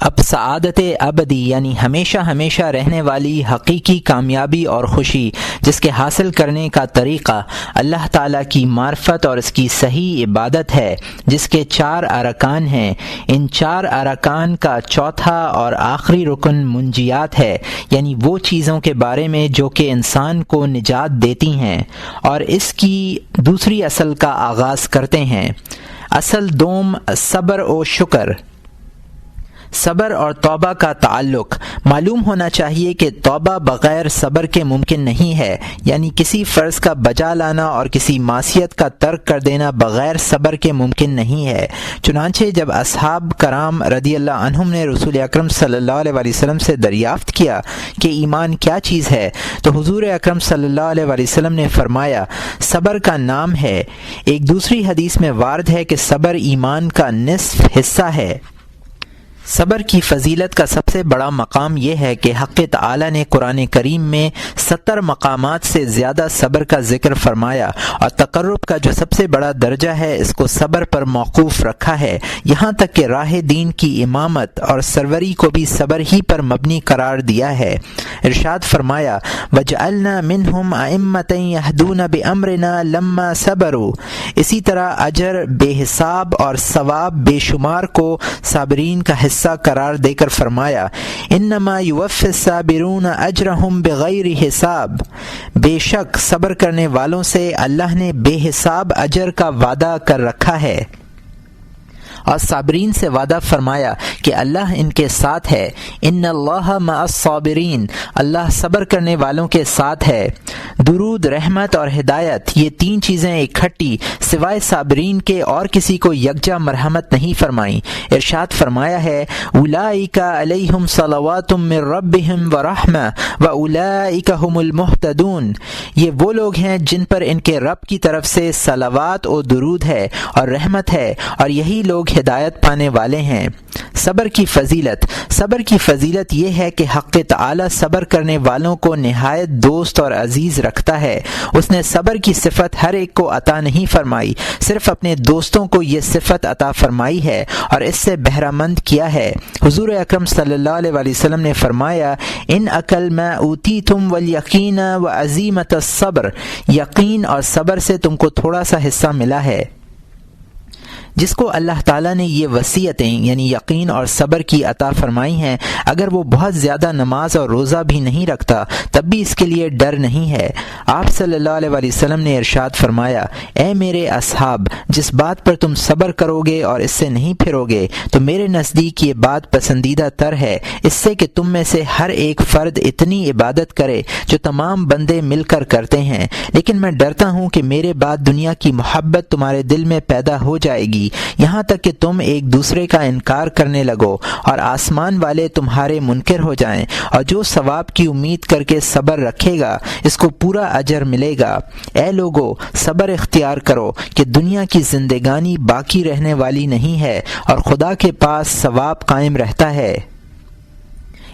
اب سعادت ابدی یعنی ہمیشہ ہمیشہ رہنے والی حقیقی کامیابی اور خوشی جس کے حاصل کرنے کا طریقہ اللہ تعالیٰ کی معرفت اور اس کی صحیح عبادت ہے، جس کے 4 ارکان ہیں۔ ان 4 ارکان کا چوتھا اور آخری رکن منجیات ہے، یعنی وہ چیزوں کے بارے میں جو کہ انسان کو نجات دیتی ہیں اور اس کی دوسری اصل کا آغاز کرتے ہیں۔ اصل دوم صبر و شکر۔ صبر اور توبہ کا تعلق معلوم ہونا چاہیے کہ توبہ بغیر صبر کے ممکن نہیں ہے، یعنی کسی فرض کا بجا لانا اور کسی معصیت کا ترک کر دینا بغیر صبر کے ممکن نہیں ہے۔ چنانچہ جب اصحاب کرام رضی اللہ عنہم نے رسول اکرم صلی اللہ علیہ وسلم سے دریافت کیا کہ ایمان کیا چیز ہے، تو حضور اکرم صلی اللہ علیہ وسلم نے فرمایا صبر کا نام ہے۔ ایک دوسری حدیث میں وارد ہے کہ صبر ایمان کا نصف حصہ ہے۔ صبر کی فضیلت کا سب سے بڑا مقام یہ ہے کہ حق تعالی نے قرآن کریم میں 70 مقامات سے زیادہ صبر کا ذکر فرمایا، اور تقرب کا جو سب سے بڑا درجہ ہے اس کو صبر پر موقوف رکھا ہے، یہاں تک کہ راہ دین کی امامت اور سروری کو بھی صبر ہی پر مبنی قرار دیا ہے۔ ارشاد فرمایا وَجَعَلْنَا مِنْهُمْ أَئِمَّةً يَهْدُونَ بِأَمْرِنَا لَمَّا صَبَرُوا۔ اسی طرح اجر بے حساب اور ثواب بے شمار کو صابرین کا حصہ قرار دے کر فرمایا انما یوفی الصابرون اجرہم بغیر حساب۔ بے شک صبر کرنے والوں سے اللہ نے بے حساب اجر کا وعدہ کر رکھا ہے، اور صابرین سے وعدہ فرمایا کہ اللہ ان کے ساتھ ہے۔ ان اللہ مع الصابرین، اللہ صبر کرنے والوں کے ساتھ ہے۔ درود، رحمت اور ہدایت، یہ 3 چیزیں اکٹھی سوائے صابرین کے اور کسی کو یکجا مرحمت نہیں فرمائیں۔ ارشاد فرمایا ہے اولئک علیہم صلوات من ربہم ورحمہ واولئک هم المہتدون۔ یہ وہ لوگ ہیں جن پر ان کے رب کی طرف سے صلوات و درود ہے اور رحمت ہے، اور یہی لوگ ہدایت پانے والے ہیں۔ صبر کی فضیلت یہ ہے کہ حق تعالی صبر کرنے والوں کو نہایت دوست اور عزیز رکھتا ہے۔ اس نے صبر کی صفت ہر ایک کو عطا نہیں فرمائی، صرف اپنے دوستوں کو یہ صفت عطا فرمائی ہے اور اس سے بہرہ مند کیا ہے۔ حضور اکرم صلی اللہ علیہ وسلم نے فرمایا ان اکل ما اوتیتم والیقین وعزیمت الصبر، یقین اور صبر سے تم کو تھوڑا سا حصہ ملا ہے۔ جس کو اللہ تعالیٰ نے یہ وصیتیں یعنی یقین اور صبر کی عطا فرمائی ہیں، اگر وہ بہت زیادہ نماز اور روزہ بھی نہیں رکھتا تب بھی اس کے لیے ڈر نہیں ہے۔ آپ صلی اللہ علیہ وسلم نے ارشاد فرمایا اے میرے اصحاب، جس بات پر تم صبر کرو گے اور اس سے نہیں پھرو گے تو میرے نزدیک یہ بات پسندیدہ تر ہے اس سے کہ تم میں سے ہر ایک فرد اتنی عبادت کرے جو تمام بندے مل کر کرتے ہیں، لیکن میں ڈرتا ہوں کہ میرے بعد دنیا کی محبت تمہارے دل میں پیدا ہو جائے گی، یہاں تک کہ تم ایک دوسرے کا انکار کرنے لگو اور آسمان والے تمہارے منکر ہو جائیں، اور جو ثواب کی امید کر کے صبر رکھے گا اس کو پورا اجر ملے گا۔ اے لوگو، صبر اختیار کرو کہ دنیا کی زندگانی باقی رہنے والی نہیں ہے اور خدا کے پاس ثواب قائم رہتا ہے۔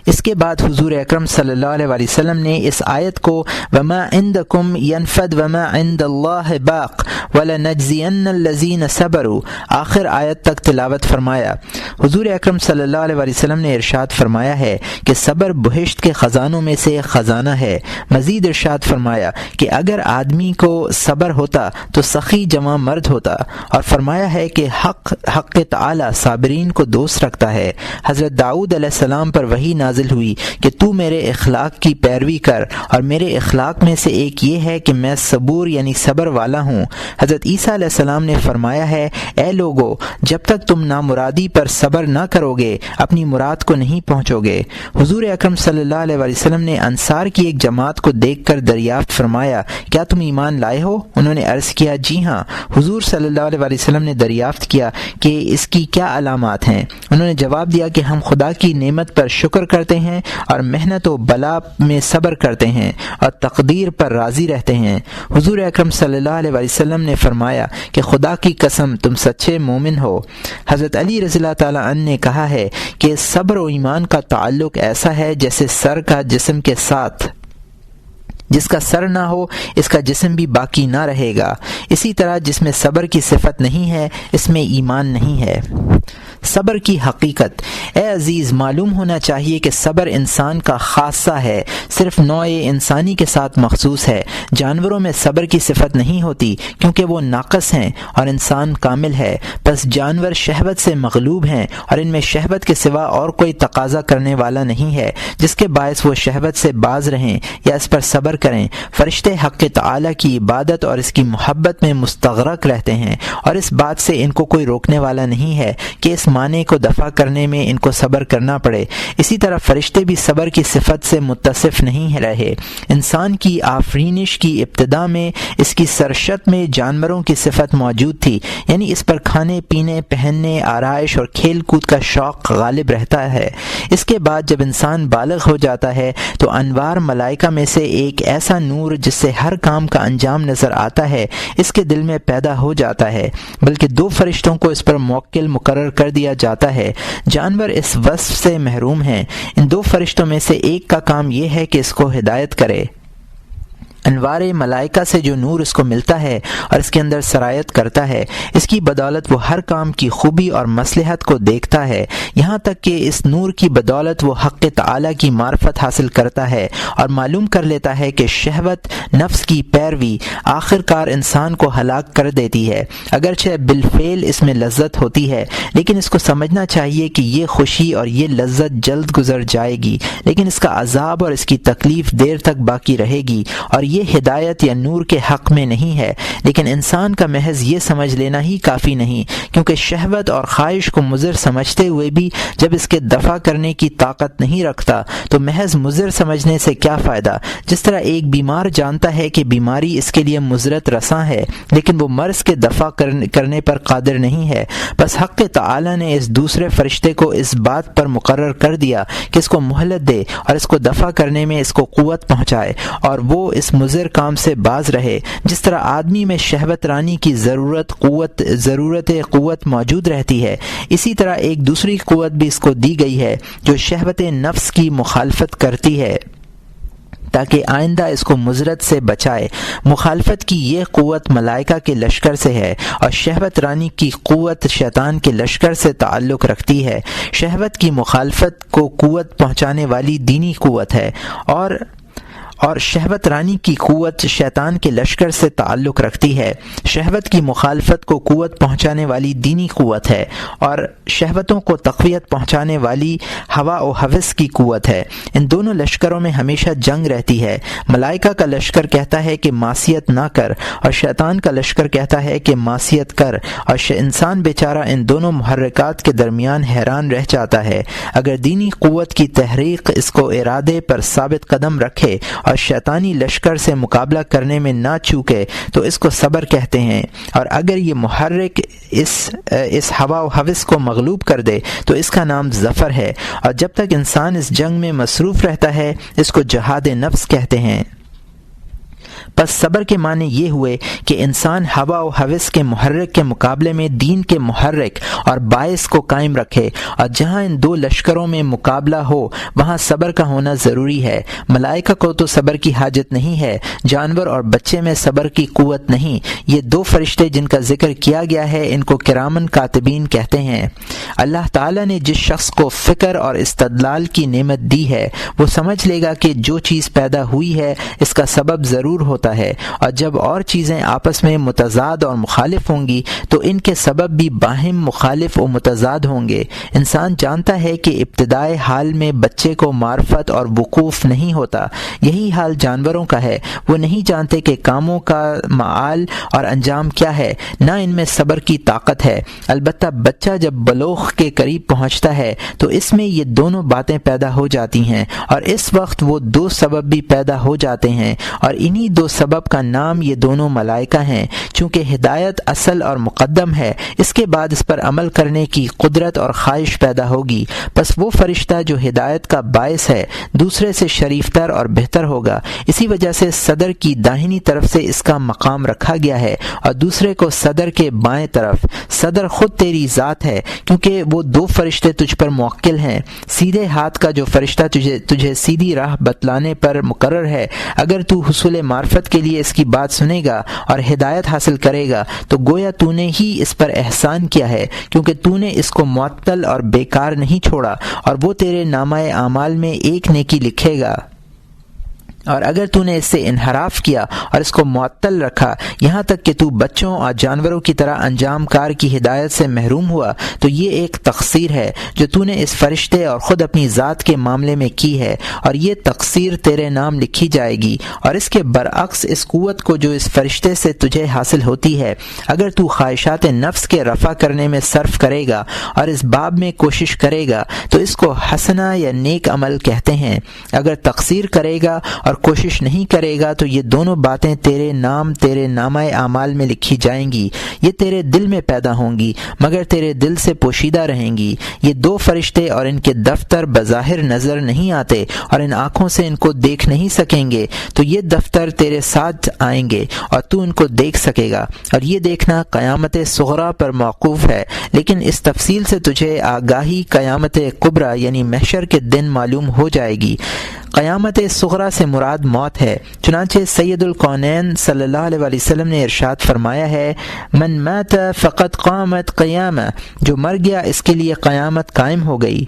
اس کے بعد حضور اکرم صلی اللہ علیہ وسلم نے اس آیت کو وما عندکم ینفد وما عند اللہ باق ولنجزین الذین صبروا آخر آیت تک تلاوت فرمایا۔ حضور اکرم صلی اللہ علیہ وسلم نے ارشاد فرمایا ہے کہ صبر بہشت کے خزانوں میں سے ایک خزانہ ہے۔ مزید ارشاد فرمایا کہ اگر آدمی کو صبر ہوتا تو سخی جوان مرد ہوتا، اور فرمایا ہے کہ حق تعالی صابرین کو دوست رکھتا ہے۔ حضرت داؤد علیہ السلام پر وحی نازل ہوئی کہ تو میرے اخلاق کی پیروی کر، اور میرے اخلاق میں سے ایک یہ ہے کہ میں صبور یعنی صبر والا ہوں۔ حضرت عیسیٰ علیہ السلام نے فرمایا ہے اے لوگو، جب تک تم نامرادی پر صبر نہ کرو گے اپنی مراد کو نہیں پہنچو گے۔ حضور اکرم صلی اللہ علیہ وسلم نے انصار کی ایک جماعت کو دیکھ کر دریافت فرمایا کیا تم ایمان لائے ہو؟ انہوں نے عرض کیا جی ہاں۔ حضور صلی اللہ علیہ وسلم نے دریافت کیا کہ اس کی کیا علامات ہیں؟ انہوں نے جواب دیا کہ ہم خدا کی نعمت پر شکر کرتے ہیں اور محنت و بلا میں صبر کرتے ہیں اور تقدیر پر راضی رہتے ہیں۔ حضور اکرم صلی اللہ علیہ وسلم نے فرمایا کہ خدا کی قسم تم سچے مومن ہو۔ حضرت علی رضی اللہ تعالیٰ عنہ نے کہا ہے کہ صبر و ایمان کا تعلق ایسا ہے جیسے سر کا جسم کے ساتھ، جس کا سر نہ ہو اس کا جسم بھی باقی نہ رہے گا۔ اسی طرح جس میں صبر کی صفت نہیں ہے اس میں ایمان نہیں ہے۔ صبر کی حقیقت۔ اے عزیز، معلوم ہونا چاہیے کہ صبر انسان کا خاصہ ہے، صرف نوع انسانی کے ساتھ مخصوص ہے۔ جانوروں میں صبر کی صفت نہیں ہوتی کیونکہ وہ ناقص ہیں اور انسان کامل ہے۔ پس جانور شہوت سے مغلوب ہیں اور ان میں شہوت کے سوا اور کوئی تقاضا کرنے والا نہیں ہے جس کے باعث وہ شہوت سے باز رہیں یا اس پر صبر کریں۔ فرشتے حق تعالی کی عبادت اور اس کی محبت میں مستغرق رہتے ہیں اور اس بات سے ان کو کوئی روکنے والا نہیں ہے کہ اس معنی کو دفع کرنے میں ان کو صبر کرنا پڑے۔ اسی طرح فرشتے بھی صبر کی صفت سے متصف نہیں رہے۔ انسان کی آفرینش کی ابتدا میں اس کی سرشت میں جانوروں کی صفت موجود تھی، یعنی اس پر کھانے پینے، پہننے، آرائش اور کھیل کود کا شوق غالب رہتا ہے۔ اس کے بعد جب انسان بالغ ہو جاتا ہے تو انوار ملائکہ میں سے ایک ایسا نور جس سے ہر کام کا انجام نظر آتا ہے اس کے دل میں پیدا ہو جاتا ہے، بلکہ 2 فرشتوں کو اس پر موکل مقرر کر دیا جاتا ہے۔ جانور اس وصف سے محروم ہیں۔ ان 2 فرشتوں میں سے ایک کا کام یہ ہے کہ اس کو ہدایت کرے۔ انوار ملائکہ سے جو نور اس کو ملتا ہے اور اس کے اندر سرایت کرتا ہے، اس کی بدولت وہ ہر کام کی خوبی اور مصلحت کو دیکھتا ہے، یہاں تک کہ اس نور کی بدولت وہ حق تعالی کی معرفت حاصل کرتا ہے اور معلوم کر لیتا ہے کہ شہوت نفس کی پیروی آخر کار انسان کو ہلاک کر دیتی ہے۔ اگرچہ بالفعل اس میں لذت ہوتی ہے، لیکن اس کو سمجھنا چاہیے کہ یہ خوشی اور یہ لذت جلد گزر جائے گی، لیکن اس کا عذاب اور اس کی تکلیف دیر تک باقی رہے گی، اور یہ ہدایت یا نور کے حق میں نہیں ہے۔ لیکن انسان کا محض یہ سمجھ لینا ہی کافی نہیں، کیونکہ شہوت اور خواہش کو مضر سمجھتے ہوئے بھی جب اس کے دفع کرنے کی طاقت نہیں رکھتا تو محض مضر سمجھنے سے کیا فائدہ؟ جس طرح ایک بیمار جانتا ہے کہ بیماری اس کے لیے مضرت رساں ہے، لیکن وہ مرض کے دفع کرنے پر قادر نہیں ہے، بس حق تعالی نے اس دوسرے فرشتے کو اس بات پر مقرر کر دیا کہ اس کو مہلت دے اور اس کو دفع کرنے میں اس کو قوت پہنچائے اور وہ اس مضر کام سے باز رہے۔ جس طرح آدمی میں شہوت رانی کی ضرورت قوت موجود رہتی ہے، اسی طرح ایک دوسری قوت بھی اس کو دی گئی ہے جو شہوت نفس کی مخالفت کرتی ہے تاکہ آئندہ اس کو مضرت سے بچائے۔ مخالفت کی یہ قوت ملائکہ کے لشکر سے ہے اور شہوت رانی کی قوت شیطان کے لشکر سے تعلق رکھتی ہے۔ شہوت کی مخالفت کو قوت پہنچانے والی دینی قوت ہے اور شہوت رانی کی قوت شیطان کے لشکر سے تعلق رکھتی ہے۔ شہوت کی مخالفت کو قوت پہنچانے والی دینی قوت ہے اور شہوتوں کو تقویت پہنچانے والی ہوا و ہوس کی قوت ہے۔ ان دونوں لشکروں میں ہمیشہ جنگ رہتی ہے۔ ملائکہ کا لشکر کہتا ہے کہ معصیت نہ کر اور شیطان کا لشکر کہتا ہے کہ معصیت کر، اور انسان بیچارہ ان دونوں محرکات کے درمیان حیران رہ جاتا ہے۔ اگر دینی قوت کی تحریک اس کو ارادے پر ثابت قدم رکھے اور شیطانی لشکر سے مقابلہ کرنے میں نہ چوکے تو اس کو صبر کہتے ہیں، اور اگر یہ محرک اس ہوا و ہوس کو مغلوب کر دے تو اس کا نام ظفر ہے، اور جب تک انسان اس جنگ میں مصروف رہتا ہے اس کو جہاد نفس کہتے ہیں۔ پس صبر کے معنی یہ ہوئے کہ انسان ہوا و ہوس کے محرک کے مقابلے میں دین کے محرک اور باعث کو قائم رکھے، اور جہاں ان 2 لشکروں میں مقابلہ ہو وہاں صبر کا ہونا ضروری ہے۔ ملائکہ کو تو صبر کی حاجت نہیں ہے، جانور اور بچے میں صبر کی قوت نہیں۔ یہ 2 فرشتے جن کا ذکر کیا گیا ہے ان کو کرامن کاتبین کہتے ہیں۔ اللہ تعالیٰ نے جس شخص کو فکر اور استدلال کی نعمت دی ہے وہ سمجھ لے گا کہ جو چیز پیدا ہوئی ہے اس کا سبب ضرور ہوتا ہے، اور جب اور چیزیں آپس میں متضاد اور مخالف ہوں گی تو ان کے سبب بھی باہم مخالف و متضاد ہوں گے۔ انسان جانتا ہے کہ ابتدائے حال میں بچے کو معرفت اور وقوف نہیں ہوتا، یہی حال جانوروں کا ہے۔ وہ نہیں جانتے کہ کاموں کا معال اور انجام کیا ہے، نہ ان میں صبر کی طاقت ہے۔ البتہ بچہ جب بلوغ کے قریب پہنچتا ہے تو اس میں یہ دونوں باتیں پیدا ہو جاتی ہیں، اور اس وقت وہ 2 سبب بھی پیدا ہو جاتے ہیں، اور انہی 2 سبب کا نام یہ دونوں ملائکہ ہیں۔ چونکہ ہدایت اصل اور مقدم ہے، اس کے بعد اس پر عمل کرنے کی قدرت اور خواہش پیدا ہوگی، پس وہ فرشتہ جو ہدایت کا باعث ہے دوسرے سے شریف تر اور بہتر ہوگا۔ اسی وجہ سے صدر کی داہنی طرف سے اس کا مقام رکھا گیا ہے اور دوسرے کو صدر کے بائیں طرف۔ صدر خود تیری ذات ہے کیونکہ وہ 2 فرشتے تجھ پر موکل ہیں۔ سیدھے ہاتھ کا جو فرشتہ تجھے سیدھی راہ بتلانے پر مقرر ہے، اگر تو حصول معرفت کے لیے اس کی بات سنے گا اور ہدایت حاصل کرے گا تو گویا تو نے ہی اس پر احسان کیا ہے، کیونکہ تو نے اس کو معطل اور بیکار نہیں چھوڑا، اور وہ تیرے نامہ اعمال میں ایک نیکی لکھے گا۔ اور اگر تو نے اس سے انحراف کیا اور اس کو معطل رکھا یہاں تک کہ تو بچوں اور جانوروں کی طرح انجام کار کی ہدایت سے محروم ہوا، تو یہ ایک تقصیر ہے جو تو نے اس فرشتے اور خود اپنی ذات کے معاملے میں کی ہے، اور یہ تقصیر تیرے نام لکھی جائے گی۔ اور اس کے برعکس اس قوت کو جو اس فرشتے سے تجھے حاصل ہوتی ہے، اگر تو خواہشات نفس کے رفع کرنے میں صرف کرے گا اور اس باب میں کوشش کرے گا تو اس کو حسنہ یا نیک عمل کہتے ہیں۔ اگر تقصیر کرے گا اور کوشش نہیں کرے گا تو یہ دونوں باتیں تیرے نامہ اعمال میں لکھی جائیں گی، یہ تیرے دل میں پیدا ہوں گی مگر تیرے دل سے پوشیدہ رہیں گی۔ یہ دو فرشتے اور ان کے دفتر بظاہر نظر نہیں آتے اور ان آنکھوں سے ان کو دیکھ نہیں سکیں گے، تو یہ دفتر تیرے ساتھ آئیں گے اور تو ان کو دیکھ سکے گا، اور یہ دیکھنا قیامت صغریٰ پر موقوف ہے، لیکن اس تفصیل سے تجھے آگاہی قیامت کبریٰ یعنی محشر کے دن معلوم ہو جائے گی۔ قیامت صغریٰ سے مراد موت ہے، چنانچہ سید الکونین صلی اللہ علیہ وسلم نے ارشاد فرمایا ہے، من مات فقد قامت قیامہ، جو مر گیا اس کے لیے قیامت قائم ہو گئی۔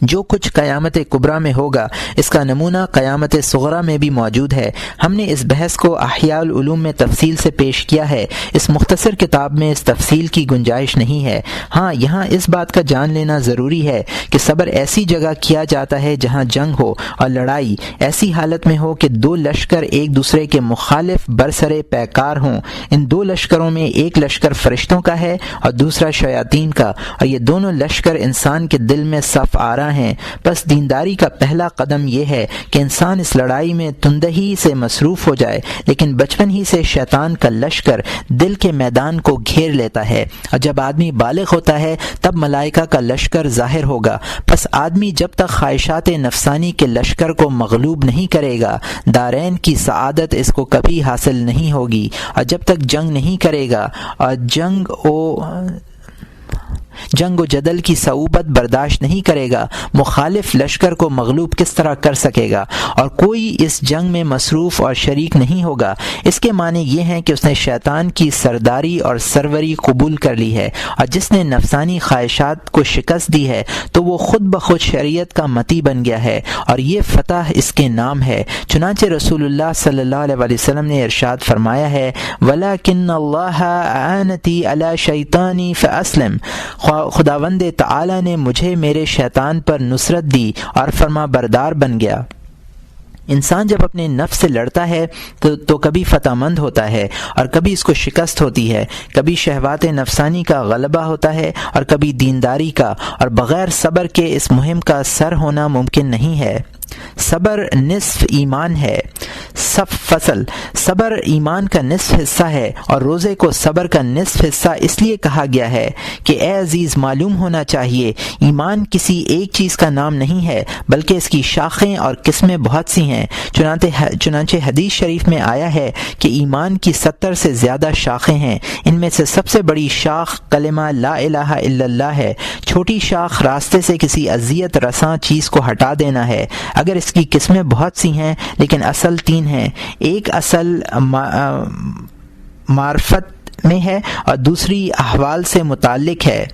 جو کچھ قیامت کبریٰ میں ہوگا اس کا نمونہ قیامت صغریٰ میں بھی موجود ہے۔ ہم نے اس بحث کو احیاء العلوم میں تفصیل سے پیش کیا ہے، اس مختصر کتاب میں اس تفصیل کی گنجائش نہیں ہے۔ ہاں، یہاں اس بات کا جان لینا ضروری ہے کہ صبر ایسی جگہ کیا جاتا ہے جہاں جنگ ہو اور لڑائی ایسی حالت میں ہو کہ دو لشکر ایک دوسرے کے مخالف برسرے پیکار ہوں۔ ان دو لشکروں میں ایک لشکر فرشتوں کا ہے اور دوسرا شیاطین کا، اور یہ دونوں لشکر انسان کے دل میں صف آرا ہیں۔ بس دینداری کا پہلا قدم یہ ہے کہ انسان اس لڑائی میں تندہی سے مصروف ہو جائے، لیکن بچپن ہی سے شیطان کا لشکر دل کے میدان کو گھیر لیتا ہے، اور جب آدمی بالغ ہوتا ہے تب ملائکہ کا لشکر ظاہر ہوگا۔ پس آدمی جب تک خواہشات نفسانی کے لشکر کو مغلوب نہیں کرے گا، دارین کی سعادت اس کو کبھی حاصل نہیں ہوگی، اور جب تک جنگ نہیں کرے گا اور جنگ و جدل کی صعوبت برداشت نہیں کرے گا، مخالف لشکر کو مغلوب کس طرح کر سکے گا، اور کوئی اس جنگ میں مصروف اور شریک نہیں ہوگا۔ اس کے معنی یہ ہیں کہ اس نے شیطان کی سرداری اور سروری قبول کر لی ہے، اور جس نے نفسانی خواہشات کو شکست دی ہے تو وہ خود بخود شریعت کا متی بن گیا ہے، اور یہ فتح اس کے نام ہے۔ چنانچہ رسول اللہ صلی اللہ علیہ وسلم نے ارشاد فرمایا ہے، وَلَكِنَّ اللَّهَ أَعَانَتِي عَلَى شَيْطَانِي فَأَسْلِمْ، خداوند تعالی نے مجھے میرے شیطان پر نصرت دی اور فرما بردار بن گیا۔ انسان جب اپنے نفس سے لڑتا ہے تو کبھی فتح مند ہوتا ہے اور کبھی اس کو شکست ہوتی ہے، کبھی شہوات نفسانی کا غلبہ ہوتا ہے اور کبھی دینداری کا، اور بغیر صبر کے اس مہم کا سر ہونا ممکن نہیں ہے۔ صبر نصف ایمان ہے۔ فصل صبر ایمان کا نصف حصہ ہے، اور روزے کو صبر کا نصف حصہ اس لیے کہا گیا ہے کہ اے عزیز، معلوم ہونا چاہیے ایمان کسی ایک چیز کا نام نہیں ہے بلکہ اس کی شاخیں اور قسمیں بہت سی ہیں۔ چنانچہ حدیث شریف میں آیا ہے کہ ایمان کی 70 سے زیادہ شاخیں ہیں، ان میں سے سب سے بڑی شاخ کلمہ لا الہ الا اللہ ہے، چھوٹی شاخ راستے سے کسی اذیت رساں چیز کو ہٹا دینا ہے۔ اگر اس کی قسمیں بہت سی ہیں لیکن اصل 3 ہیں، ایک اصل معرفت میں ہے اور دوسری احوال سے متعلق ہے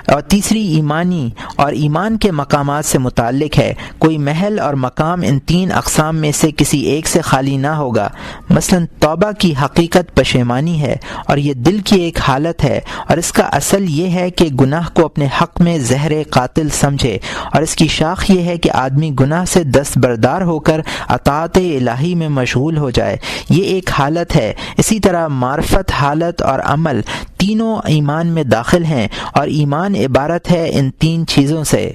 اور تیسری ایمانی اور ایمان کے مقامات سے متعلق ہے۔ کوئی محل اور مقام ان 3 اقسام میں سے کسی ایک سے خالی نہ ہوگا۔ مثلا توبہ کی حقیقت پشیمانی ہے اور یہ دل کی ایک حالت ہے، اور اس کا اصل یہ ہے کہ گناہ کو اپنے حق میں زہر قاتل سمجھے، اور اس کی شاخ یہ ہے کہ آدمی گناہ سے دستبردار ہو کر اطاعت الہی میں مشغول ہو جائے، یہ ایک حالت ہے۔ اسی طرح معرفت، حالت اور عمل تینوں ایمان میں داخل ہیں، اور ایمان عبارت ہے ان 3 چیزوں سے۔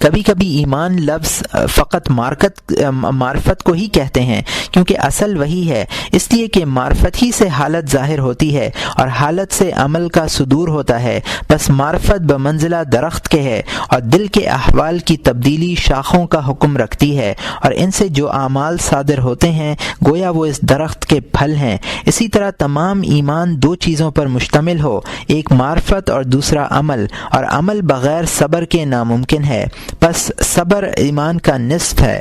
کبھی کبھی ایمان لفظ فقط معرفت کو ہی کہتے ہیں کیونکہ اصل وہی ہے، اس لیے کہ معرفت ہی سے حالت ظاہر ہوتی ہے اور حالت سے عمل کا صدور ہوتا ہے۔ بس معرفت بمنزلہ درخت کے ہے اور دل کے احوال کی تبدیلی شاخوں کا حکم رکھتی ہے، اور ان سے جو اعمال صادر ہوتے ہیں گویا وہ اس درخت کے پھل ہیں۔ اسی طرح تمام ایمان 2 چیزوں پر مشتمل ہو، ایک معرفت اور دوسرا عمل، اور عمل بغیر صبر کے ناممکن ہے۔ پس صبر ایمان کا نصف ہے۔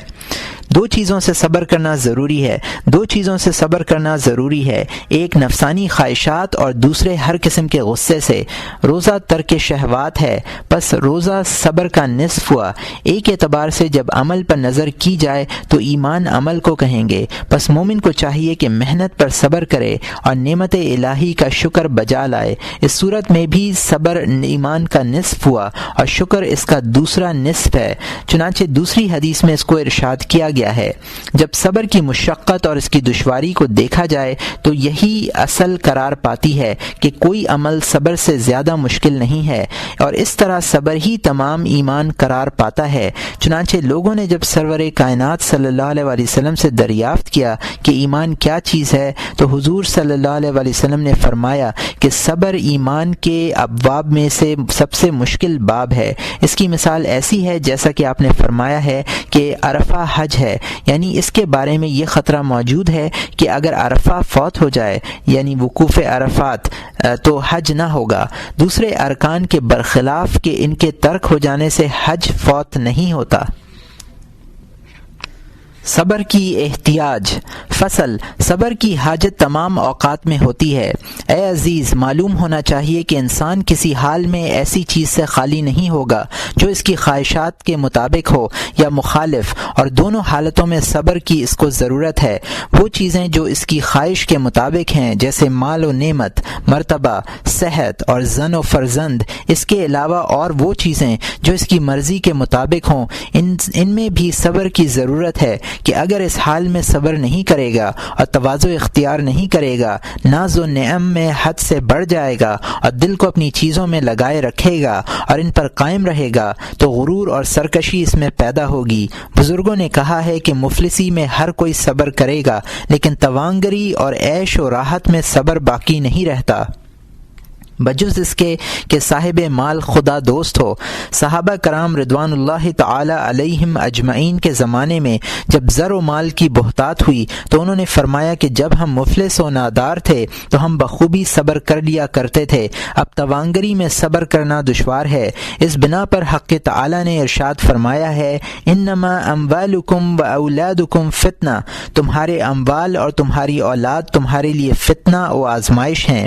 دو چیزوں سے صبر کرنا ضروری ہے، دو چیزوں سے صبر کرنا ضروری ہے، ایک نفسانی خواہشات اور دوسرے ہر قسم کے غصے سے۔ روزہ ترک شہوات ہے، پس روزہ صبر کا نصف ہوا۔ ایک اعتبار سے جب عمل پر نظر کی جائے تو ایمان عمل کو کہیں گے، پس مومن کو چاہیے کہ محنت پر صبر کرے اور نعمت الہی کا شکر بجا لائے۔ اس صورت میں بھی صبر ایمان کا نصف ہوا اور شکر اس کا دوسرا نصف ہے۔ چنانچہ دوسری حدیث میں اس کو ارشاد کیا گیا ہے، جب صبر کی مشقت اور اس کی دشواری کو دیکھا جائے تو یہی اصل قرار پاتی ہے کہ کوئی عمل صبر سے زیادہ مشکل نہیں ہے، اور اس طرح صبر ہی تمام ایمان قرار پاتا ہے۔ چنانچہ لوگوں نے جب سرور کائنات صلی اللہ علیہ وسلم سے دریافت کیا کہ ایمان کیا چیز ہے تو حضور صلی اللہ علیہ وسلم نے فرمایا کہ صبر ایمان کے ابواب میں سے سب سے مشکل باب ہے۔ اس کی مثال ایسی ہے جیسا کہ آپ نے فرمایا ہے کہ عرفہ حج ہے، یعنی اس کے بارے میں یہ خطرہ موجود ہے کہ اگر عرفہ فوت ہو جائے یعنی وقوف عرفات تو حج نہ ہوگا۔ دوسرے ارکان کے برخلاف کہ ان کے ترک ہو جانے سے حج فوت نہیں ہوتا۔ صبر کی احتیاج فصل صبر کی حاجت تمام اوقات میں ہوتی ہے۔ اے عزیز، معلوم ہونا چاہیے کہ انسان کسی حال میں ایسی چیز سے خالی نہیں ہوگا جو اس کی خواہشات کے مطابق ہو یا مخالف، اور دونوں حالتوں میں صبر کی اس کو ضرورت ہے۔ وہ چیزیں جو اس کی خواہش کے مطابق ہیں جیسے مال و نعمت، مرتبہ، صحت اور زن و فرزند، اس کے علاوہ اور وہ چیزیں جو اس کی مرضی کے مطابق ہوں، ان میں بھی صبر کی ضرورت ہے کہ اگر اس حال میں صبر نہیں کرے گا اور تواضع اختیار نہیں کرے گا، ناز و نعم میں حد سے بڑھ جائے گا اور دل کو اپنی چیزوں میں لگائے رکھے گا اور ان پر قائم رہے گا تو غرور اور سرکشی اس میں پیدا ہوگی۔ بزرگوں نے کہا ہے کہ مفلسی میں ہر کوئی صبر کرے گا، لیکن توانگری اور عیش و راحت میں صبر باقی نہیں رہتا، بجز اس کے کہ صاحب مال خدا دوست ہو۔ صحابہ کرام رضوان اللہ تعالی علیہم اجمعین کے زمانے میں جب زر و مال کی بہتات ہوئی تو انہوں نے فرمایا کہ جب ہم مفلس و نادار تھے تو ہم بخوبی صبر کر لیا کرتے تھے، اب توانگری میں صبر کرنا دشوار ہے۔ اس بنا پر حق تعالی نے ارشاد فرمایا ہے، انما اموالکم و اولادکم فتنہ، تمہارے اموال اور تمہاری اولاد تمہارے لیے فتنہ و آزمائش ہیں۔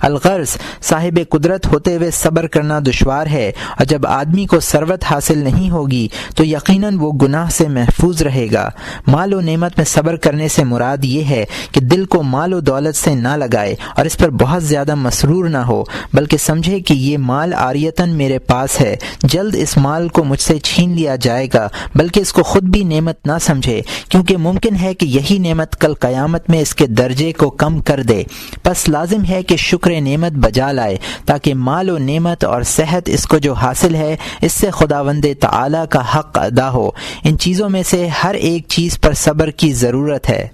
الغرض، صاحب قدرت ہوتے ہوئے صبر کرنا دشوار ہے، اور جب آدمی کو ثروت حاصل نہیں ہوگی تو یقیناً وہ گناہ سے محفوظ رہے گا۔ مال و نعمت میں صبر کرنے سے مراد یہ ہے کہ دل کو مال و دولت سے نہ لگائے اور اس پر بہت زیادہ مسرور نہ ہو، بلکہ سمجھے کہ یہ مال عاریتاً میرے پاس ہے، جلد اس مال کو مجھ سے چھین لیا جائے گا، بلکہ اس کو خود بھی نعمت نہ سمجھے، کیونکہ ممکن ہے کہ یہی نعمت کل قیامت میں اس کے درجے کو کم کر دے۔ پس لازم ہے کہ شکر نعمت بجا لائے تاکہ مال و نعمت اور صحت اس کو جو حاصل ہے اس سے خداوند تعالی کا حق ادا ہو۔ ان چیزوں میں سے ہر ایک چیز پر صبر کی ضرورت ہے۔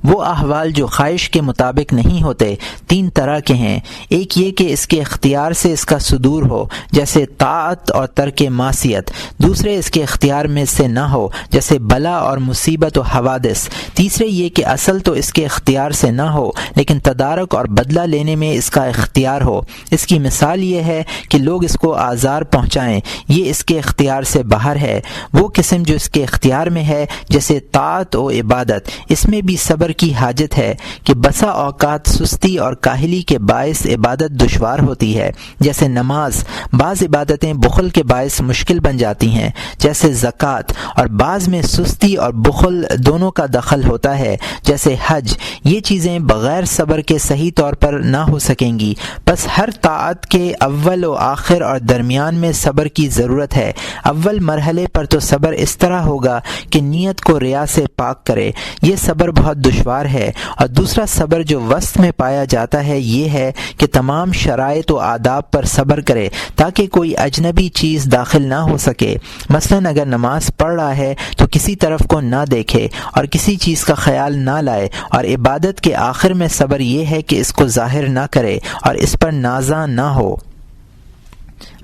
وہ احوال جو خواہش کے مطابق نہیں ہوتے تین طرح کے ہیں، ایک یہ کہ اس کے اختیار سے اس کا صدور ہو جیسے طاعت اور ترک معصیت، دوسرے اس کے اختیار میں سے نہ ہو جیسے بلا اور مصیبت و حوادث، تیسرے یہ کہ اصل تو اس کے اختیار سے نہ ہو لیکن تدارک اور بدلہ لینے میں اس کا اختیار ہو۔ اس کی مثال یہ ہے کہ لوگ اس کو آزار پہنچائیں، یہ اس کے اختیار سے باہر ہے۔ وہ قسم جو اس کے اختیار میں ہے جیسے طاعت و عبادت، اس میں بھی صبر کی حاجت ہے کہ بسا اوقات سستی اور کاہلی کے باعث عبادت دشوار ہوتی ہے، جیسے نماز، بعض عبادتیں بخل کے باعث مشکل بن جاتی ہیں جیسے زکوٰۃ، اور بعض میں سستی اور بخل دونوں کا دخل ہوتا ہے جیسے حج۔ یہ چیزیں بغیر صبر کے صحیح طور پر نہ ہو سکیں گی، بس ہر طاعت کے اول و آخر اور درمیان میں صبر کی ضرورت ہے۔ اول مرحلے پر تو صبر اس طرح ہوگا کہ نیت کو ریا سے پاک کرے، یہ صبر بہت دشوار ہے، اور دوسرا صبر جو وسط میں پایا جاتا ہے یہ ہے کہ تمام شرائط و آداب پر صبر کرے تاکہ کوئی اجنبی چیز داخل نہ ہو سکے۔ مثلا اگر نماز پڑھ رہا ہے تو کسی طرف کو نہ دیکھے اور کسی چیز کا خیال نہ لائے، اور عبادت کے آخر میں صبر یہ ہے کہ اس کو ظاہر نہ کرے اور اس پر نازاں نہ ہو۔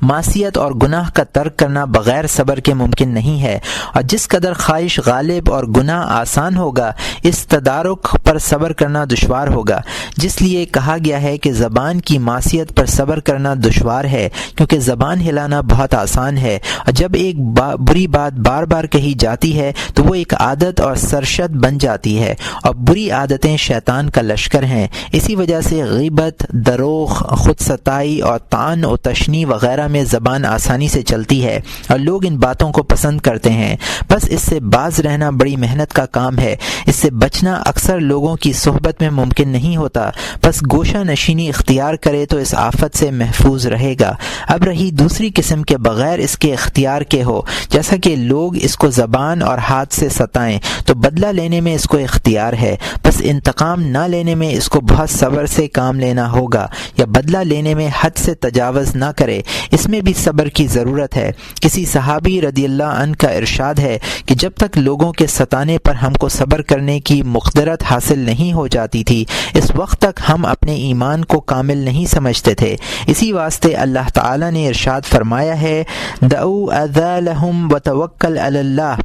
معصیت اور گناہ کا ترک کرنا بغیر صبر کے ممکن نہیں ہے، اور جس قدر خواہش غالب اور گناہ آسان ہوگا اس تدارک پر صبر کرنا دشوار ہوگا، جس لیے کہا گیا ہے کہ زبان کی معصیت پر صبر کرنا دشوار ہے، کیونکہ زبان ہلانا بہت آسان ہے، اور جب ایک بری بات بار بار کہی جاتی ہے تو وہ ایک عادت اور سرشت بن جاتی ہے، اور بری عادتیں شیطان کا لشکر ہیں۔ اسی وجہ سے غیبت، دروغ، خود ستائی اور طعن و تشنیع وغیرہ میں زبان آسانی سے چلتی ہے، اور لوگ ان باتوں کو پسند کرتے ہیں۔ بس اس سے باز رہنا بڑی محنت کا کام ہے، اس سے بچنا اکثر لوگوں کی صحبت میں ممکن نہیں ہوتا، بس گوشہ نشینی اختیار کرے تو اس آفت سے محفوظ رہے گا۔ اب رہی دوسری قسم کے بغیر اس کے اختیار کے ہو، جیسا کہ لوگ اس کو زبان اور ہاتھ سے ستائیں تو بدلہ لینے میں اس کو اختیار ہے، بس انتقام نہ لینے میں اس کو بہت صبر سے کام لینا ہوگا، یا بدلہ لینے میں حد سے تجاوز نہ کرے، اس میں بھی صبر کی ضرورت ہے۔ کسی صحابی رضی اللہ عنہ کا ارشاد ہے کہ جب تک لوگوں کے ستانے پر ہم کو صبر کرنے کی مقدرت حاصل نہیں ہو جاتی تھی، اس وقت تک ہم اپنے ایمان کو کامل نہیں سمجھتے تھے۔ اسی واسطے اللہ تعالی نے ارشاد فرمایا ہے، دعوا اذالہم وتوکل علی اللہ،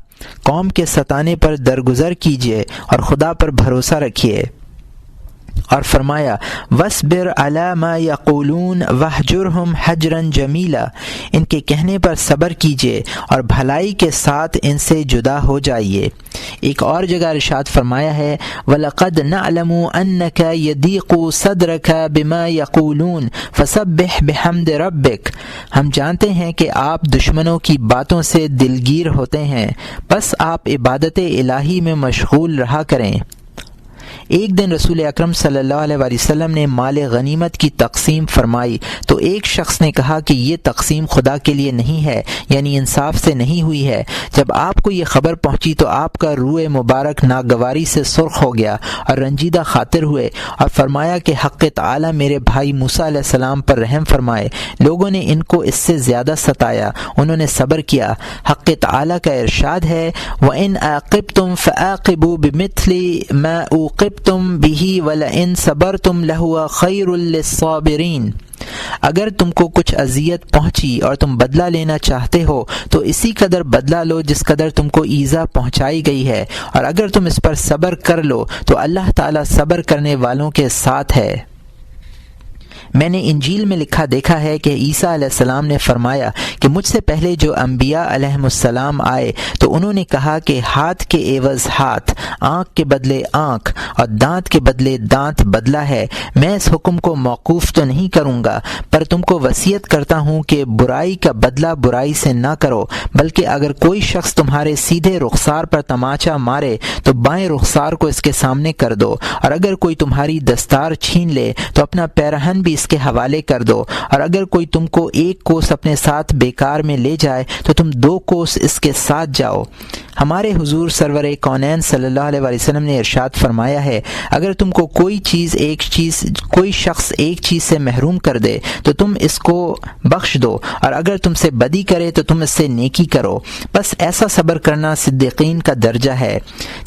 قوم کے ستانے پر درگزر کیجیے اور خدا پر بھروسہ رکھیے، اور فرمایا وَاصْبِرْ عَلَىٰ مَا يَقُولُونَ وَاهْجُرْهُمْ حَجْرًا جَمِيلًا، ان کے کہنے پر صبر کیجیے اور بھلائی کے ساتھ ان سے جدا ہو جائیے۔ ایک اور جگہ ارشاد فرمایا ہے وَلَقَدْ نَعْلَمُ أَنَّكَ يَضِيقُ صَدْرَكَ بِمَا يَقُولُونَ فَسَبِّحْ بِحَمْدِ رَبِّكَ، ہم جانتے ہیں کہ آپ دشمنوں کی باتوں سے دلگیر ہوتے ہیں، بس آپ عبادت الہی میں مشغول رہا کریں۔ ایک دن رسول اکرم صلی اللہ علیہ وسلم نے مال غنیمت کی تقسیم فرمائی تو ایک شخص نے کہا کہ یہ تقسیم خدا کے لیے نہیں ہے، یعنی انصاف سے نہیں ہوئی ہے۔ جب آپ کو یہ خبر پہنچی تو آپ کا روح مبارک ناگواری سے سرخ ہو گیا اور رنجیدہ خاطر ہوئے، اور فرمایا کہ حق تعالی میرے بھائی موسیٰ علیہ السلام پر رحم فرمائے، لوگوں نے ان کو اس سے زیادہ ستایا، انہوں نے صبر کیا۔ حق تعالی کا ارشاد ہے وَإِنْ عَاقِبْتُمْ فَعَاقِبُوا بِمِثْلِ مَا عُوقِبْتُم بِهِ وَلَئِنْ صَبَرْتُمْ لَهُوَ خَيْرٌ لِلصَّابِرِينَ، اگر تم کو کچھ اذیت پہنچی اور تم بدلہ لینا چاہتے ہو تو اسی قدر بدلہ لو جس قدر تم کو ایذا پہنچائی گئی ہے، اور اگر تم اس پر صبر کر لو تو اللہ تعالیٰ صبر کرنے والوں کے ساتھ ہے۔ میں نے انجیل میں لکھا دیکھا ہے کہ عیسیٰ علیہ السلام نے فرمایا کہ مجھ سے پہلے جو انبیاء علیہم السلام آئے تو انہوں نے کہا کہ ہاتھ کے عوض ہاتھ، آنکھ کے بدلے آنکھ اور دانت کے بدلے دانت بدلہ ہے۔ میں اس حکم کو موقوف تو نہیں کروں گا، پر تم کو وصیت کرتا ہوں کہ برائی کا بدلہ برائی سے نہ کرو، بلکہ اگر کوئی شخص تمہارے سیدھے رخسار پر تماچا مارے تو بائیں رخسار کو اس کے سامنے کر دو، اور اگر کوئی تمہاری دستار چھین لے تو اپنا پیرہن بھی اس کے حوالے کر دو، اور اگر کوئی تم کو ایک کوس اپنے ساتھ بیکار میں لے جائے تو تم 2 کوس اس کے ساتھ جاؤ۔ ہمارے حضور سرور کونین صلی اللہ علیہ وسلم نے ارشاد فرمایا ہے اگر تم کو کوئی شخص ایک چیز سے محروم کر دے تو تم اس کو بخش دو، اور اگر تم سے بدی کرے تو تم اس سے نیکی کرو، بس ایسا صبر کرنا صدیقین کا درجہ ہے۔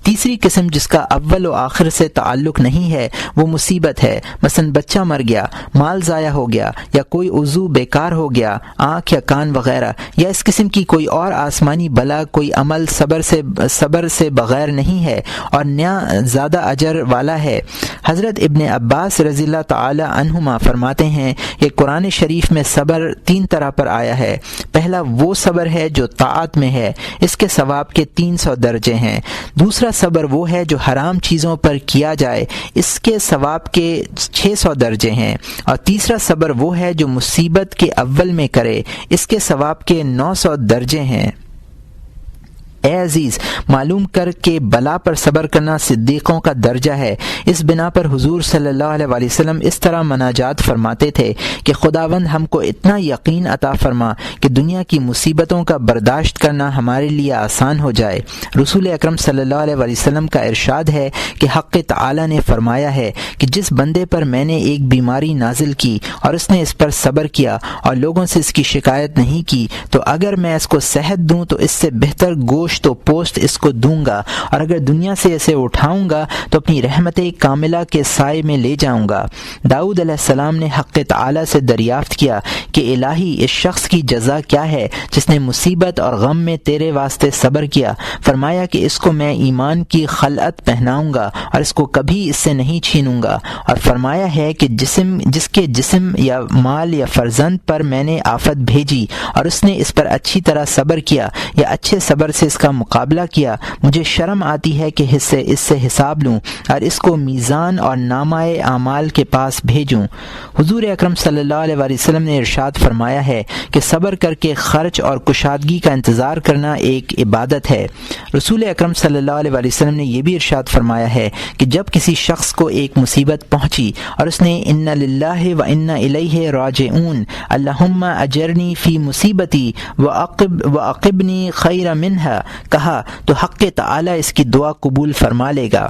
تیسری قسم جس کا اول و آخر سے تعلق نہیں ہے وہ مصیبت ہے، مثلا بچہ مر گیا، مال ضائع ہو گیا، یا کوئی عضو بیکار ہو گیا، آنکھ یا کان وغیرہ، یا اس قسم کی کوئی اور آسمانی بلا، کوئی عمل صبر سے بغیر نہیں ہے اور نیا زیادہ اجر والا ہے۔ حضرت ابن عباس رضی اللہ تعالی عنہما فرماتے ہیں کہ قرآن شریف میں صبر 3 طرح پر آیا ہے۔ پہلا وہ صبر ہے جو طاعت میں ہے، اس کے ثواب کے 300 درجے ہیں۔ دوسرا صبر وہ ہے جو حرام چیزوں پر کیا جائے، اس کے ثواب کے 600 درجے ہیں، اور تیسرا صبر وہ ہے جو مصیبت کے اول میں کرے، اس کے ثواب کے 900 درجے ہیں۔ اے عزیز، معلوم کر کہ بلا پر صبر کرنا صدیقوں کا درجہ ہے۔ اس بنا پر حضور صلی اللہ علیہ وسلم اس طرح مناجات فرماتے تھے کہ خداوند ہم کو اتنا یقین عطا فرما کہ دنیا کی مصیبتوں کا برداشت کرنا ہمارے لیے آسان ہو جائے۔ رسول اکرم صلی اللہ علیہ وسلم کا ارشاد ہے کہ حق تعالی نے فرمایا ہے کہ جس بندے پر میں نے ایک بیماری نازل کی اور اس نے اس پر صبر کیا اور لوگوں سے اس کی شکایت نہیں کی، تو اگر میں اس کو صحت دوں تو اس سے بہتر گوشت پوشت و پوست اس کو دوں گا، اور اگر دنیا سے اسے اٹھاؤں گا تو اپنی رحمت کاملہ کے سائے میں لے جاؤں گا۔ داؤد علیہ السلام نے حق تعالی سے دریافت کیا کہ الہی اس شخص کی جزا کیا ہے جس نے مصیبت اور غم میں تیرے واسطے صبر کیا؟ فرمایا کہ اس کو میں ایمان کی خلعت پہناؤں گا اور اس کو کبھی اس سے نہیں چھینوں گا، اور فرمایا ہے کہ جس کے جسم یا مال یا فرزند پر میں نے آفت بھیجی اور اس نے اس پر اچھی طرح صبر کیا یا اچھے صبر سے اس کا مقابلہ کیا، مجھے شرم آتی ہے کہ اس سے حساب لوں اور اس کو میزان اور نامہ اعمال کے پاس بھیجوں۔ حضور اکرم صلی اللہ علیہ وسلم نے ارشاد فرمایا ہے کہ صبر کر کے خرچ اور کشادگی کا انتظار کرنا ایک عبادت ہے۔ رسول اکرم صلی اللہ علیہ وسلم نے یہ بھی ارشاد فرمایا ہے کہ جب کسی شخص کو ایک مصیبت پہنچی اور اس نے انا للہ و انا الیہ راجعون اللہم اجرنی فی مصیبتی وعقبنی خیر منہا کہا تو حق تعالی اس کی دعا قبول فرما لے گا۔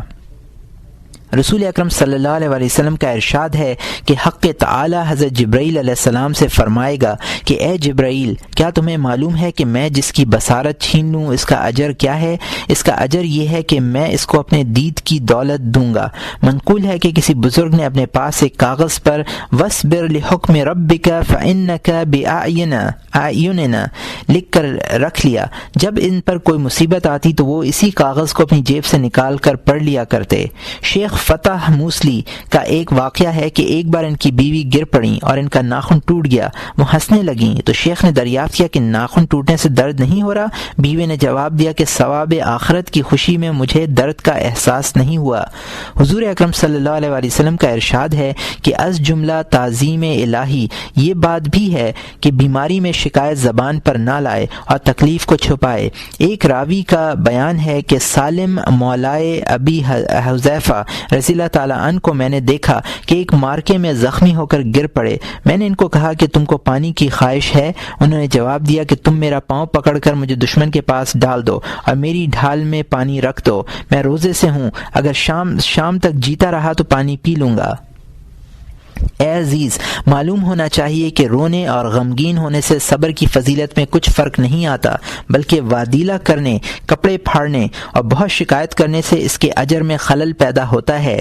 رسول اکرم صلی اللہ علیہ وسلم کا ارشاد ہے کہ حق تعالی حضرت جبرائیل علیہ السلام سے فرمائے گا کہ اے جبرائیل، کیا تمہیں معلوم ہے کہ میں جس کی بصارت چھین لوں اس کا اجر کیا ہے؟ اس کا اجر یہ ہے کہ میں اس کو اپنے دید کی دولت دوں گا۔ منقول ہے کہ کسی بزرگ نے اپنے پاس ایک کاغذ پر وَاصْبِرْ لِحُکْمِ رَبِّکَ فَإِنَّکَ بِأَعْیُنِنَا لکھ کر رکھ لیا۔ جب ان پر کوئی مصیبت آتی تو وہ اسی کاغذ کو اپنی جیب سے نکال کر پڑھ لیا کرتے۔ شیخ فتح موسلی کا ایک واقعہ ہے کہ ایک بار ان کی بیوی گر پڑیں اور ان کا ناخن ٹوٹ گیا۔ وہ ہنسنے لگیں تو شیخ نے دریافت کیا کہ ناخن ٹوٹنے سے درد نہیں ہو رہا؟ بیوی نے جواب دیا کہ ثواب آخرت کی خوشی میں مجھے درد کا احساس نہیں ہوا۔ حضور اکرم صلی اللہ علیہ وسلم کا ارشاد ہے کہ از جملہ تعظیم الہی یہ بات بھی ہے کہ بیماری میں شکایت زبان پر نہ لائے اور تکلیف کو چھپائے۔ ایک راوی کا بیان ہے کہ سالم مولائے ابی حذیفہ رضی اللہ تعالیٰ عنہ کو میں نے دیکھا کہ ایک مارکے میں زخمی ہو کر گر پڑے۔ میں نے ان کو کہا کہ تم کو پانی کی خواہش ہے؟ انہوں نے جواب دیا کہ تم میرا پاؤں پکڑ کر مجھے دشمن کے پاس ڈال دو اور میری ڈھال میں پانی رکھ دو، میں روزے سے ہوں، اگر شام تک جیتا رہا تو پانی پی لوں گا۔ اے عزیز، معلوم ہونا چاہیے کہ رونے اور غمگین ہونے سے صبر کی فضیلت میں کچھ فرق نہیں آتا، بلکہ وادیلہ کرنے، کپڑے پھاڑنے اور بہت شکایت کرنے سے اس کے اجر میں خلل پیدا ہوتا ہے۔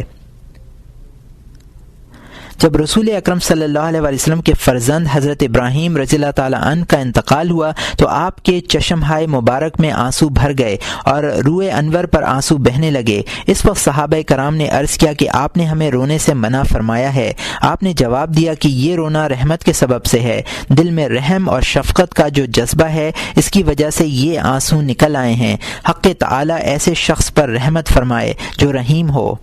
جب رسول اکرم صلی اللہ علیہ وسلم کے فرزند حضرت ابراہیم رضی اللہ تعالیٰ عنہ کا انتقال ہوا تو آپ کے چشمہائے مبارک میں آنسو بھر گئے اور روئے انور پر آنسو بہنے لگے۔ اس وقت صحابہ کرام نے عرض کیا کہ آپ نے ہمیں رونے سے منع فرمایا ہے۔ آپ نے جواب دیا کہ یہ رونا رحمت کے سبب سے ہے، دل میں رحم اور شفقت کا جو جذبہ ہے اس کی وجہ سے یہ آنسو نکل آئے ہیں۔ حق تعالی ایسے شخص پر رحمت فرمائے جو رحیم ہو۔